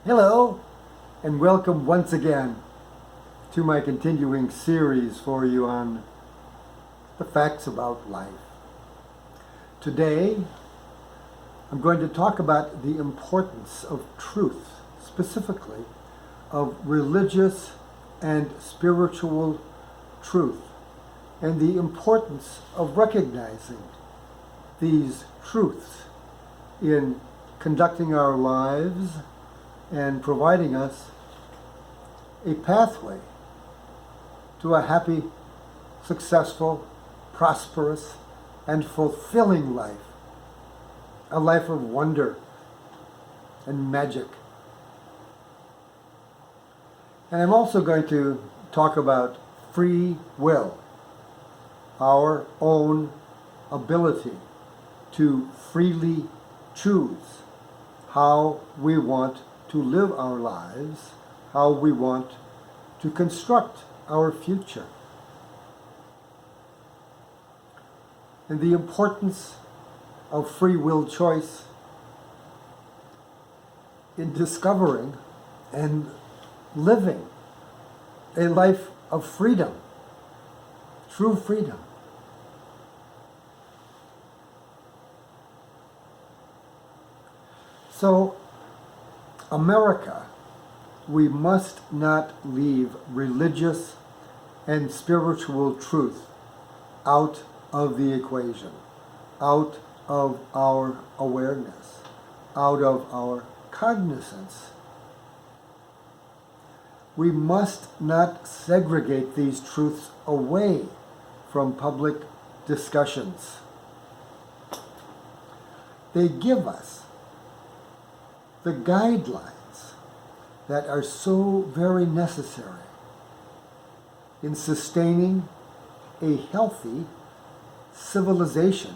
Hello, and welcome once again to my continuing series for you on the facts about life. Today, I'm going to talk about the importance of truth, specifically of religious and spiritual truth, and the importance of recognizing these truths in conducting our lives and providing us a pathway to a happy, successful, prosperous, and fulfilling life. A life of wonder and magic. And I'm also going to talk about free will, our own ability to freely choose how we want to live our lives, how we want to construct our future. And the importance of free will choice in discovering and living a life of freedom, true freedom. So, America, we must not leave religious and spiritual truth out of the equation, out of our awareness, out of our cognizance. We must not segregate these truths away from public discussions. They give us the guidelines that are so very necessary in sustaining a healthy civilization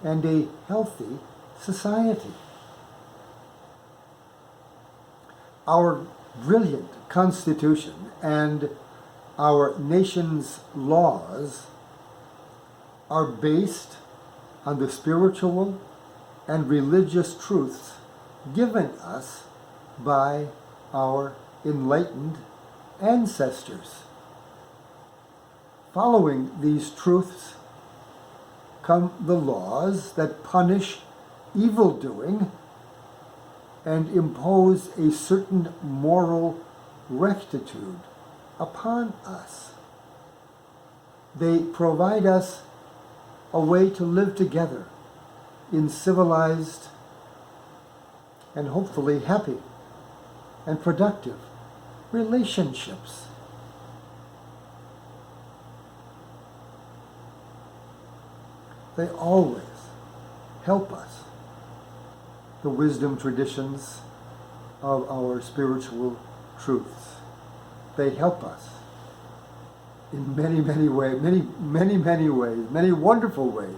and a healthy society. Our brilliant Constitution and our nation's laws are based on the spiritual and religious truths given us by our enlightened ancestors. Following these truths come the laws that punish evildoing and impose a certain moral rectitude upon us. They provide us a way to live together in civilized and hopefully happy and productive relationships. They always help us, the wisdom traditions of our spiritual truths. They help us in many, many ways, many ways, many wonderful ways.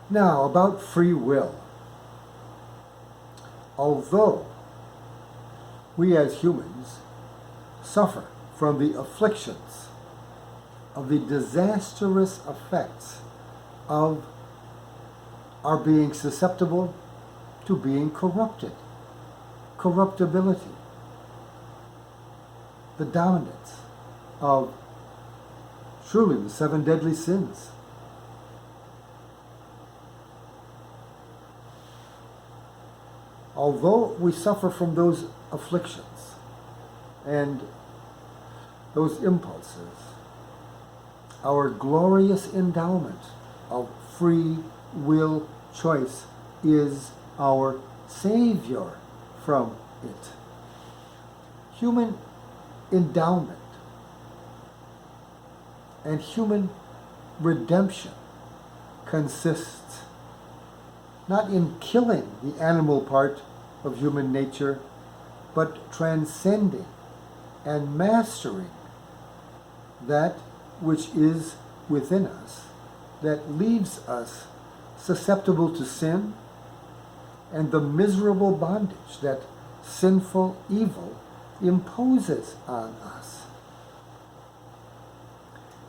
Now, about free will. Although we as humans suffer from the afflictions of the disastrous effects of our being susceptible to being corrupted, corruptibility, the dominance of truly the 7 deadly sins. Although we suffer from those afflictions and those impulses, our glorious endowment of free will choice is our savior from it. Human endowment and human redemption consists not in killing the animal part of human nature, but transcending and mastering that which is within us that leaves us susceptible to sin and the miserable bondage that sinful evil imposes on us.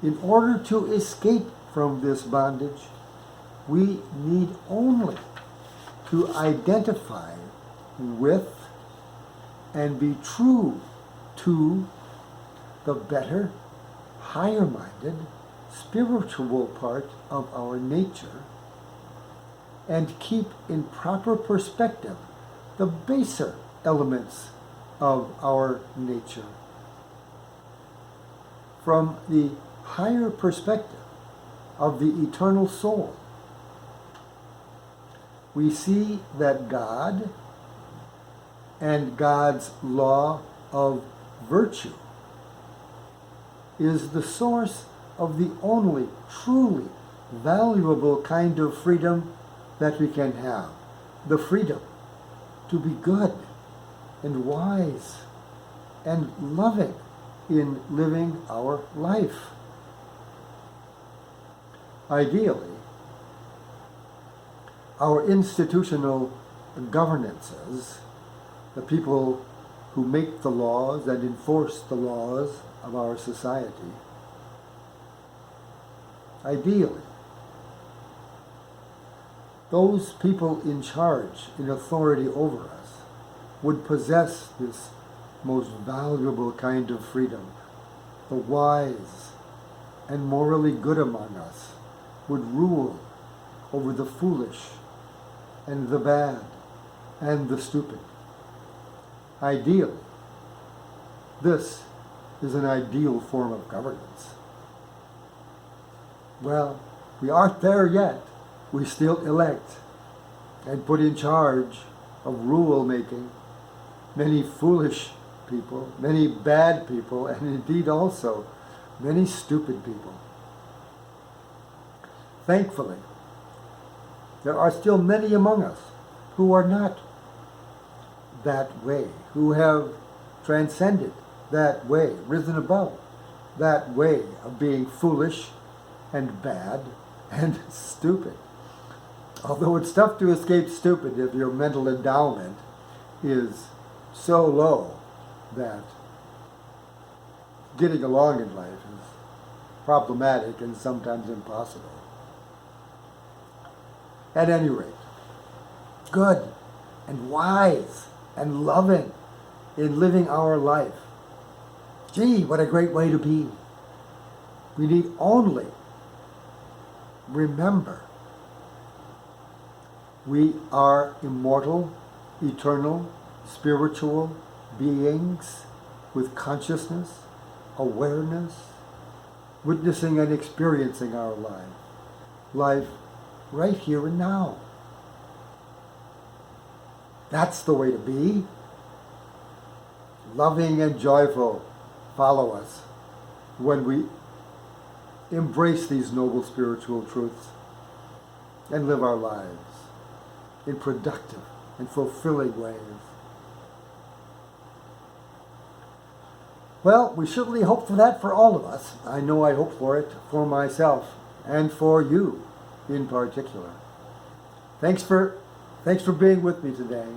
In order to escape from this bondage, we need only to identify with and be true to the better, higher-minded, spiritual part of our nature, and keep in proper perspective the baser elements of our nature. From the higher perspective of the eternal soul, we see that God and God's law of virtue is the source of the only truly valuable kind of freedom that we can have. The freedom to be good and wise and loving in living our life. Ideally, our institutional governances, the people who make the laws and enforce the laws of our society, ideally, those people in charge, in authority over us, would possess this most valuable kind of freedom. The wise and morally good among us would rule over the foolish and the bad and the stupid. Ideally, this is an ideal form of governance. Well, we aren't there yet. We still elect and put in charge of rule making many foolish people, many bad people, and indeed also many stupid people. Thankfully, there are still many among us who are not that way, who have transcended that way, risen above that way of being foolish and bad and stupid. Although it's tough to escape stupid if your mental endowment is so low that getting along in life is problematic and sometimes impossible. At any rate, good and wise and loving in living our life. Gee, what a great way to be. We need only remember we are immortal, eternal, spiritual beings with consciousness, awareness, witnessing and experiencing our life right here and now. That's the way to be. Loving and joyful follow us when we embrace these noble spiritual truths and live our lives in productive and fulfilling ways. Well, we certainly hope for that for all of us. I know I hope for it for myself and for you in particular. Thanks for being with me today.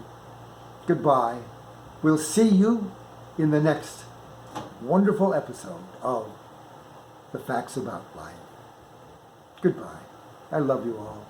Goodbye. We'll see you in the next wonderful episode of The Facts About Life. Goodbye. I love you all.